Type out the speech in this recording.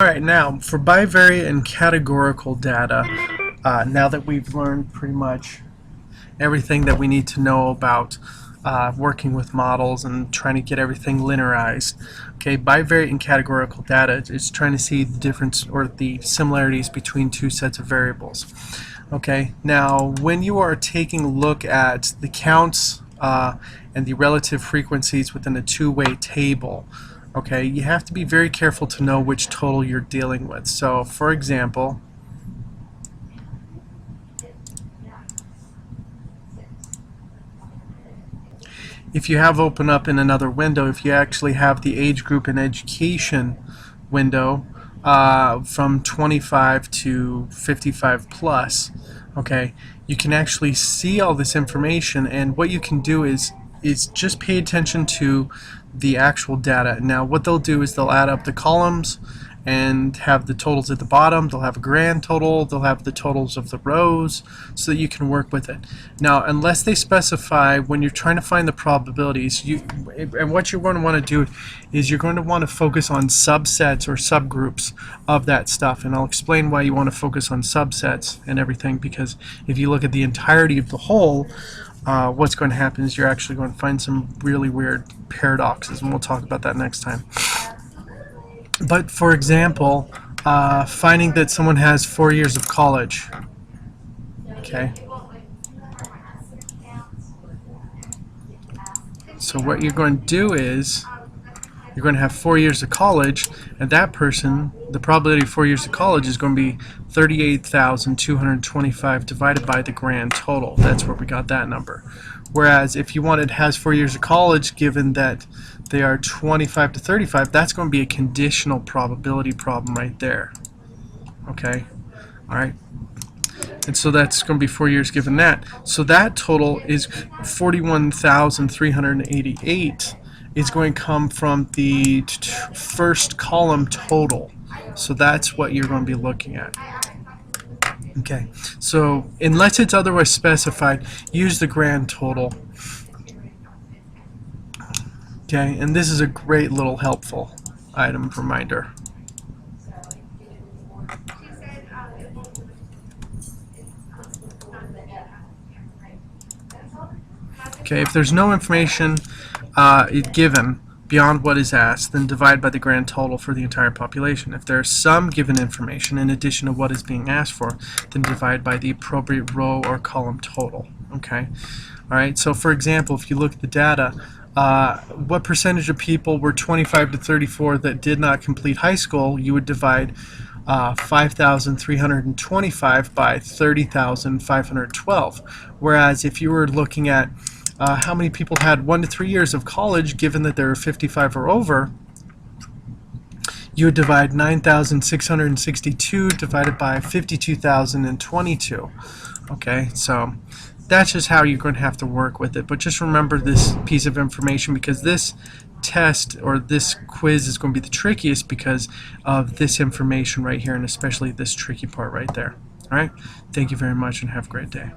Alright, now for bivariate and categorical data, now that we've learned pretty much everything that we need to know about working with models and trying to get everything linearized, okay, bivariate and categorical data is trying to see the difference or the similarities between two sets of variables. Okay, now when you are taking a look at the counts and the relative frequencies within a two-way table, okay, you have to be very careful to know which total you're dealing with. So, for example, if you have open up in another window, if you actually have the age group and education window from 25 to 55 plus, okay, you can actually see all this information, and what you can do is just pay attention to the actual data. Now what they'll do is they'll add up the columns and have the totals at the bottom. They'll have a grand total, they'll have the totals of the rows, so that you can work with it. Now unless they specify, when you're trying to find the probabilities, and what you're going to want to do is you're going to want to focus on subsets or subgroups of that stuff, and I'll explain why you want to focus on subsets and everything, because if you look at the entirety of the whole, what's going to happen is you're actually going to find some really weird paradoxes, and we'll talk about that next time. But for example, finding that someone has 4 years of college, okay, so what you're going to do is you're going to have 4 years of college, and that person, the probability of 4 years of college is going to be 38,225 divided by the grand total. That's where we got that number. Whereas if you wanted has 4 years of college, given that they are 25 to 35, that's going to be a conditional probability problem right there. Okay, all right. And so that's going to be 4 years given that. So that total is 41,388. Is going to come from the first column total. So that's what you're going to be looking at. Okay, so unless it's otherwise specified, use the grand total. Okay, and this is a great little helpful item reminder. Okay, if there's no information given beyond what is asked, then divide by the grand total for the entire population. If there's some given information in addition to what is being asked for, then divide by the appropriate row or column total. Okay, all right. So for example, if you look at the data, what percentage of people were 25 to 34 that did not complete high school? You would divide 5,325 by 30,512. Whereas if you were looking at how many people had 1 to 3 years of college, given that they're 55 or over, you would divide 9,662 divided by 52,022. Okay, so that's just how you're going to have to work with it. But just remember this piece of information, because this test or this quiz is going to be the trickiest because of this information right here, and especially this tricky part right there. All right, thank you very much and have a great day.